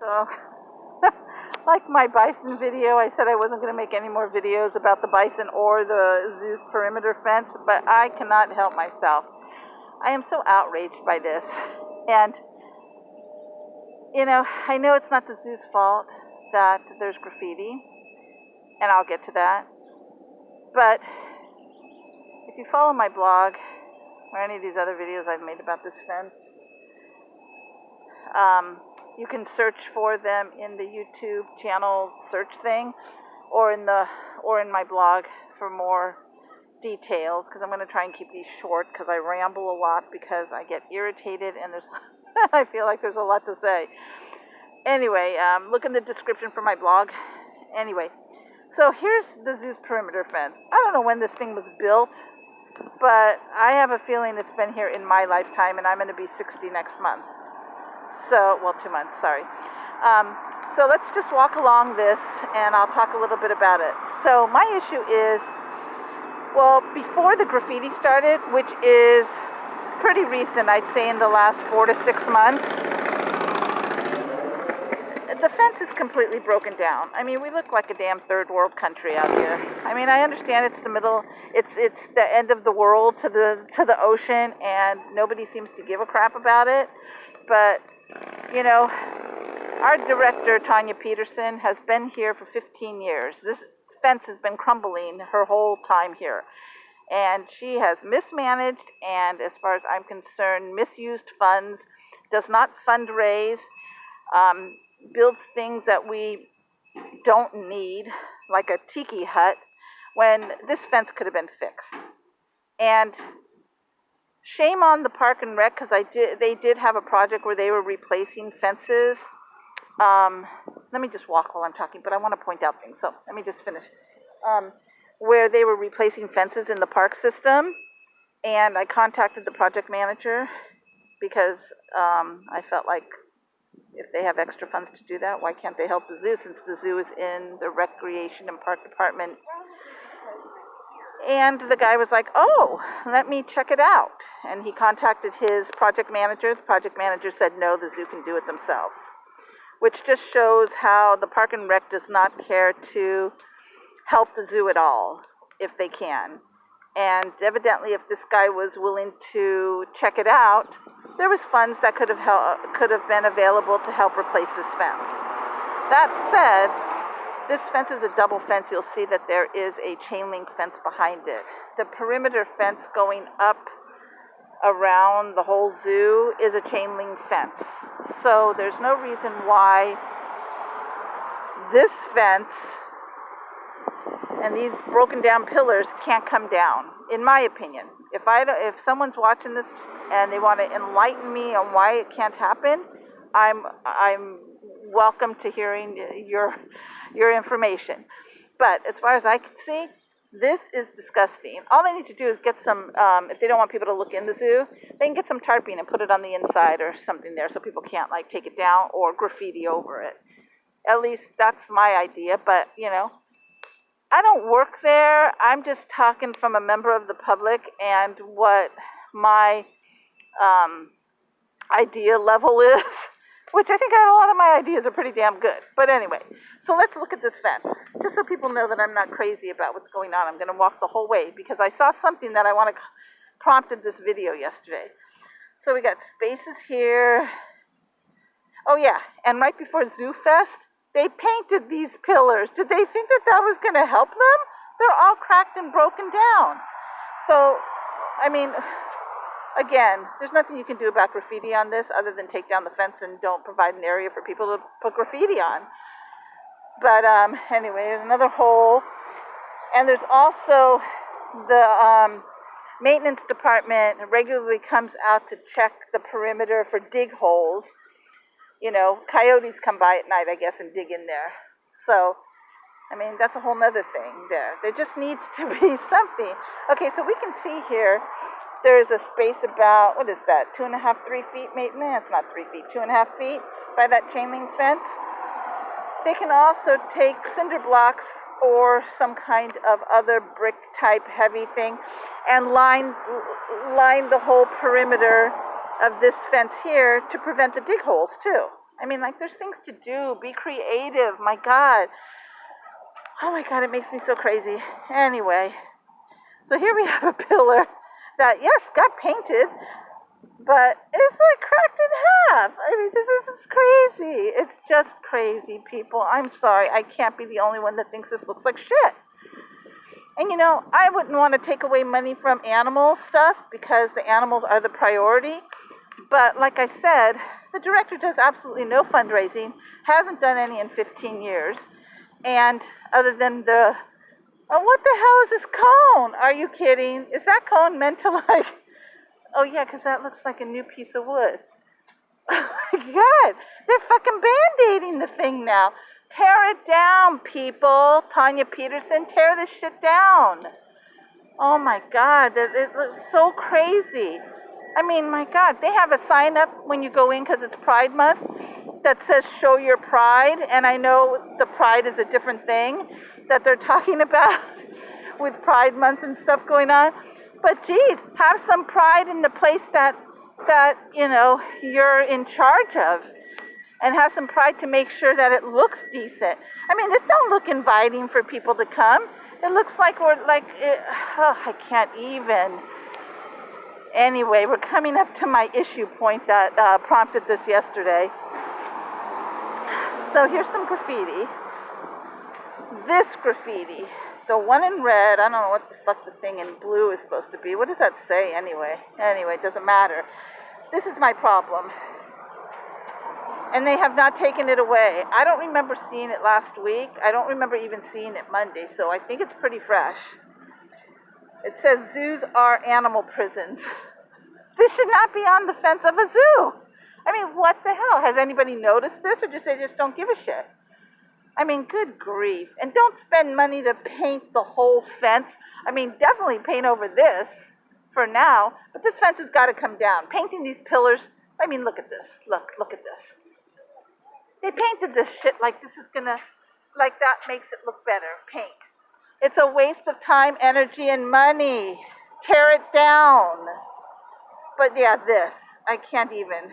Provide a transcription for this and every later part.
So, like my bison video, I said I wasn't going to make any more videos about the bison or the zoo's perimeter fence, but I cannot help myself. I am so outraged by this. And, I know it's not the zoo's fault that there's graffiti, and I'll get to that. But if you follow my blog or any of these other videos I've made about this fence, you can search for them in the YouTube channel search thing, or in my blog for more details, because I'm going to try and keep these short because I ramble a lot because I get irritated and I feel like there's a lot to say. Anyway, look in the description for my blog. Anyway, so here's the zoo's perimeter fence. I don't know when this thing was built, but I have a feeling it's been here in my lifetime, and I'm going to be 60 next month. So, 2 months, sorry. So let's just walk along this, and I'll talk a little bit about it. So my issue is, well, before the graffiti started, which is pretty recent, I'd say in the last 4 to 6 months, the fence is completely broken down. I mean, we look like a damn third world country out here. I mean, I understand it's the middle, it's the end of the world to the ocean, and nobody seems to give a crap about it. But our director, Tanya Peterson, has been here for 15 years. This fence has been crumbling her whole time here. And she has mismanaged and, as far as I'm concerned, misused funds, does not fundraise, builds things that we don't need, like a tiki hut, when this fence could have been fixed. And shame on the Park and Rec, because they did have a project where they were replacing fences. Let me just walk while I'm talking, but I want to point out things, so let me just finish. Where they were replacing fences in the park system, and I contacted the project manager because I felt like if they have extra funds to do that, why can't they help the zoo, since the zoo is in the recreation and park department? And the guy was like, oh, let me check it out. And he contacted his project manager. The project manager said, no, the zoo can do it themselves. Which just shows how the Park and Rec does not care to help the zoo at all, if they can. And evidently, if this guy was willing to check it out, there was funds that could have been available to help replace this fence. That said, this fence is a double fence. You'll see that there is a chain link fence behind it. The perimeter fence going up around the whole zoo is a chain link fence. So there's no reason why this fence and these broken down pillars can't come down, in my opinion. If someone's watching this and they want to enlighten me on why it can't happen, I'm welcome to hearing your information. But as far as I can see, this is disgusting. All they need to do is get some, if they don't want people to look in the zoo, they can get some tarping and put it on the inside or something there so people can't take it down or graffiti over it. At least that's my idea, but I don't work there. I'm just talking from a member of the public and what my idea level is, which I think a lot of my ideas are pretty damn good. But anyway, so let's look at this fence, just so people know that I'm not crazy about what's going on. I'm going to walk the whole way because I saw something that I want to prompted this video yesterday. So we got spaces here. Oh yeah, and right before Zoo Fest, they painted these pillars. Did they think that was going to help them? They're all cracked and broken down. So, I mean, again, there's nothing you can do about graffiti on this other than take down the fence and don't provide an area for people to put graffiti on. But anyway, there's another hole. And there's also the maintenance department regularly comes out to check the perimeter for dig holes. Coyotes come by at night, I guess, and dig in there. So, I mean, that's a whole nother thing there. There just needs to be something. Okay, so we can see here, there's a space about, what is that, 2.5, 3 feet, maybe? No, it's not 3 feet, 2.5 feet by that chain link fence. They can also take cinder blocks or some kind of other brick type heavy thing and line the whole perimeter of this fence here to prevent the dig holes too. I mean, like, there's things to do. Be creative. My God. Oh my God, it makes me so crazy. Anyway, so here we have a pillar that, yes, got painted, but it's like cracked in half. I mean, this is crazy. It's just crazy, people. I'm sorry. I can't be the only one that thinks this looks like shit. And you know, I wouldn't want to take away money from animal stuff because the animals are the priority. But like I said, the director does absolutely no fundraising, hasn't done any in 15 years. And other than the, oh, what the hell is this cone? Are you kidding? Is that cone meant to like, oh yeah, because that looks like a new piece of wood. Oh my God, they're fucking band-aiding the thing now. Tear it down, people. Tanya Peterson, tear this shit down. Oh my God, it looks so crazy. I mean, my God, they have a sign up when you go in because it's Pride Month that says show your pride. And I know the pride is a different thing that they're talking about with Pride Month and stuff going on. But geez, have some pride in the place that you know you're in charge of, and have some pride to make sure that it looks decent. I mean, this don't look inviting for people to come. It looks like we're like, I can't even. Anyway, we're coming up to my issue point that prompted this yesterday. So here's some graffiti. This graffiti, the one in red, I don't know what the fuck the thing in blue is supposed to be. What does that say anyway? Anyway, it doesn't matter. This is my problem. And they have not taken it away. I don't remember seeing it last week. I don't remember even seeing it Monday, so I think it's pretty fresh. It says zoos are animal prisons. This should not be on the fence of a zoo. I mean, what the hell? Has anybody noticed this, or just they just don't give a shit? I mean, good grief. And don't spend money to paint the whole fence. I mean, definitely paint over this for now, but this fence has got to come down. Painting these pillars, I mean, look at this. Look at this. They painted this shit like this is gonna, like that makes it look better. Paint. It's a waste of time, energy, and money. Tear it down. But yeah, this. I can't even.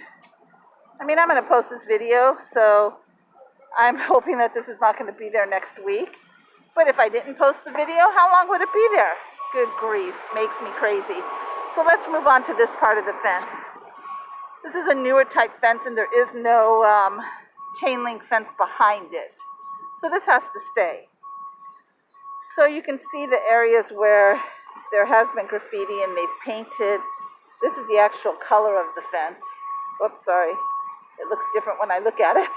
I mean, I'm going to post this video, so I'm hoping that this is not going to be there next week. But if I didn't post the video, how long would it be there? Good grief. Makes me crazy. So let's move on to this part of the fence. This is a newer type fence, and there is no chain link fence behind it. So this has to stay. So you can see the areas where there has been graffiti and they've painted. This is the actual color of the fence. Whoops, sorry. It looks different when I look at it.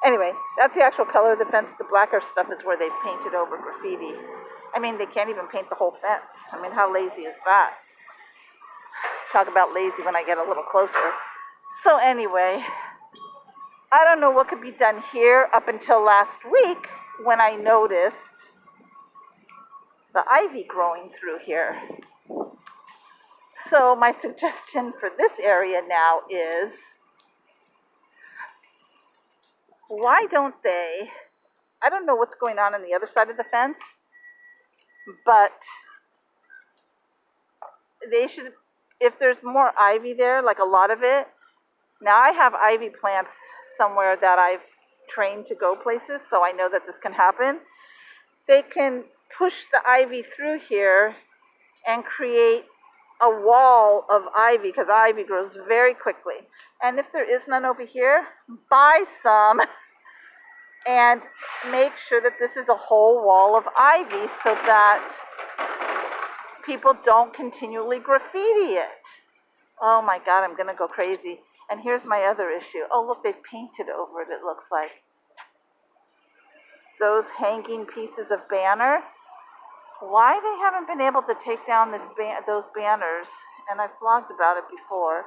Anyway, that's the actual color of the fence. The blacker stuff is where they've painted over graffiti. I mean, they can't even paint the whole fence. I mean, how lazy is that? Talk about lazy when I get a little closer. So anyway, I don't know what could be done here up until last week when I noticed the ivy growing through here. So my suggestion for this area now is, why don't they, I don't know what's going on the other side of the fence, but they should, if there's more ivy there, like a lot of it, now I have ivy plants somewhere that I've trained to go places, so I know that this can happen. They can push the ivy through here and create a wall of ivy, because ivy grows very quickly. And if there is none over here, buy some and make sure that this is a whole wall of ivy so that people don't continually graffiti it. Oh my God, I'm going to go crazy. And here's my other issue. Oh, look, they've painted over it, it looks like. Those hanging pieces of banner. Why they haven't been able to take down those banners, and I've blogged about it before.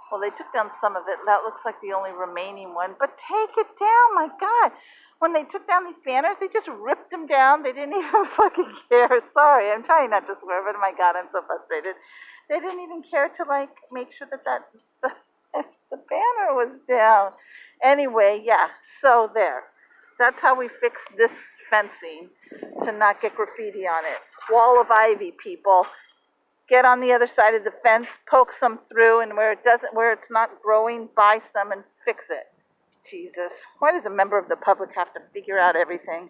Well, they took down some of it. That looks like the only remaining one. But take it down, my God. When they took down these banners, they just ripped them down. They didn't even fucking care. Sorry, I'm trying not to swear, but my God, I'm so frustrated. They didn't even care to, like, make sure that the banner was down. Anyway, yeah, so there. That's how we fix this fencing, to not get graffiti on it. Wall of ivy, people. Get on the other side of the fence, poke some through, and where it's not growing, buy some and fix it. Jesus, why does a member of the public have to figure out everything?